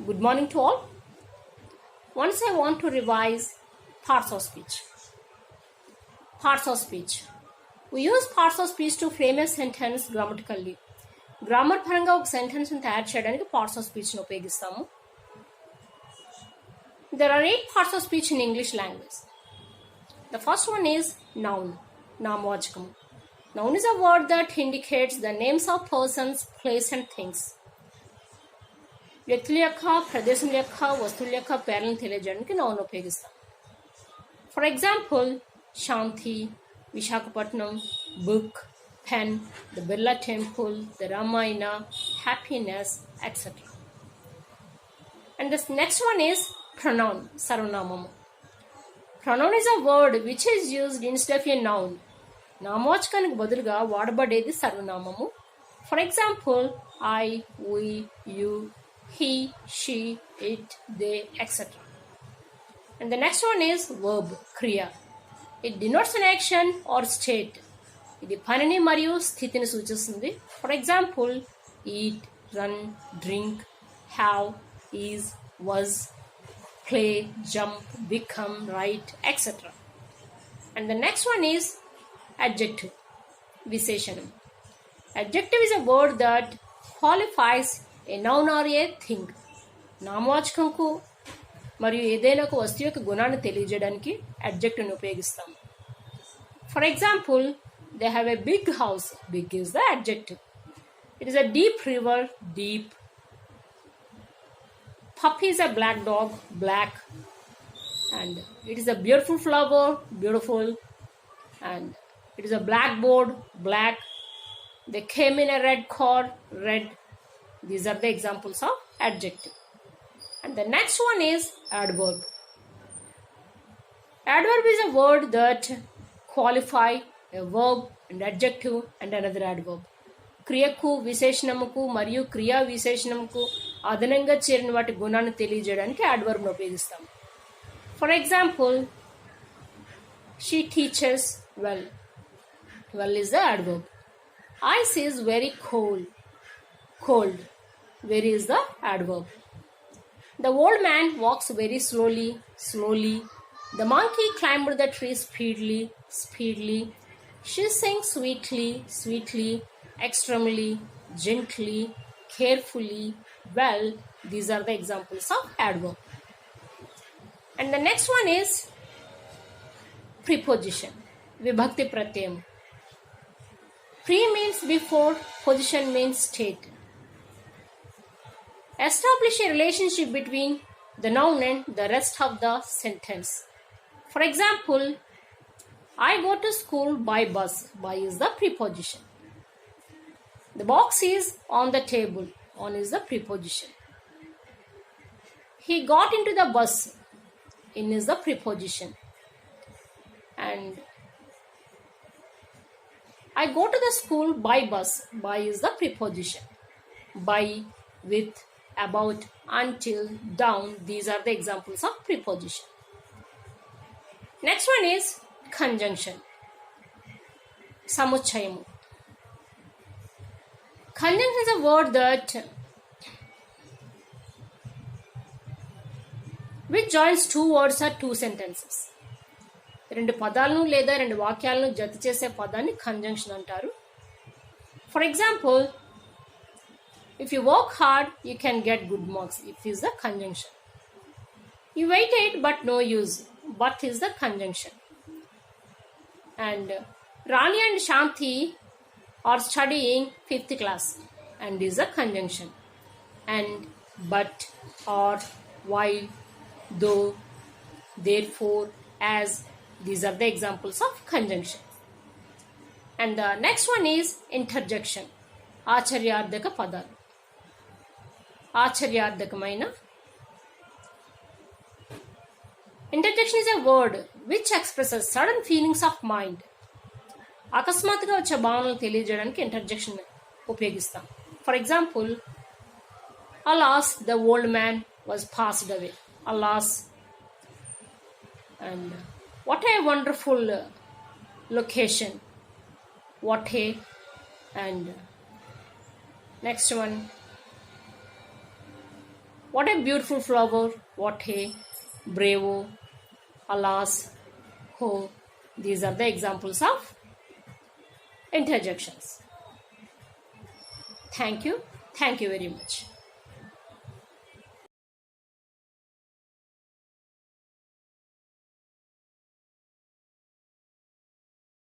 Good morning to all. Once I want to revise parts of speech. Parts of speech. We use parts of speech to frame a sentence grammatically. Grammar పరంగా ఒక సెంటెన్స్ని తయారు చేయడానికి parts of స్పీచ్ని ఉపయోగిస్తాము. There are 8 parts of speech in English language. The first one is noun, నామవాచకం. Noun is a word that indicates the names of persons, place and things. వ్యక్తుల యొక్క, ప్రదేశం యొక్క, వస్తువుల యొక్క పేర్లను తెలియజేయడానికి నౌన్ ఉపయోగిస్తాం. For example Shanti, Visakhapatnam, book, pen, the Birla temple, the Ramayana, happiness, etc. And this next one is pronoun, sarvanamamu. Pronoun is a word which is used instead of a noun. నామవాచకానికి బదులుగా వాడబడేది సర్వనామము. For example I, we, you, he, she, it, they, etc. And the next one is verb, kriya. It denotes an action or state. ఇది పనిని మరియు స్థితిని సూచిస్తుంది. For example eat, run, drink, have, is, was, play, jump, become, right, etcetera. And the next one is adjective, విశేషణం. Adjective is a word that qualifies a noun or a thing. నామవాచకంకు మరియు ఏదైనా ఒక వస్తువు యొక్క గుణాన్ని తెలియజేయడానికి adjectiveని ఉపయోగిస్తాం. For example they have a big house. Big is the adjective. It is a deep river. Deep. Puppy is a black dog. Black. And it is a beautiful flower. Beautiful. And it is a blackboard. Black. They came in a red car. Red. These are the examples of adjective. And the next one is adverb. Adverb is a word that qualify a verb and adjective and another adverb. క్రియకు, విశేషణముకు మరియు క్రియా విశేషణముకు అదనంగా చేరిన వాటి గుణాన్ని తెలియజేయడానికి adverb ను ఉపయోగిస్తాం. For example she teaches well. Well is the adverb. Ice is very cold. Cold. Very is the adverb. The old man walks very slowly. Slowly. The monkey climbed the tree speedily. Speedily. She sings sweetly, sweetly, extremely, gently, carefully, well. These are the examples of adverb. And the next one is preposition, vibhakti pratyam. Pre means before, position means state. Establish a relationship between the noun and the rest of the sentence. For example, I go to school by bus. By is the preposition. The box is on the table. On is the preposition. He got into the bus. In is the preposition. And I go to the school by bus. By is the preposition. By, with, about, until, down. These are the examples of preposition. Next one is conjunction, samuchayamu. Conjunction is a word that which joins two words or two sentences. రెండు పదాలను లేదా రెండు వాక్యాలను జత చేసే పదాన్ని conjunction అంటారు. For example if you work hard you can get good marks. If is the conjunction. You waited but no use. But is the conjunction. And Rani and Shanti are studying 5th class and is a conjunction. And, but, or, while, though, therefore, as. These are the examples of conjunction. And the next one is interjection. ఆచర్యార్థక పదాలు. ఆచర్యార్థకమైన. Interjection is a word which expresses sudden feelings of mind. అకస్మాత్తుగా వచ్చే భావనలు తెలియజేయడానికి interjection ఉపయోగిస్తాం. For example alas the old man was passed away. Alas. And what a wonderful location. What a. And next one What a beautiful flower. What a bravo. Alas. Ho. These are the examples of interjections. Thank you. Thank you very much.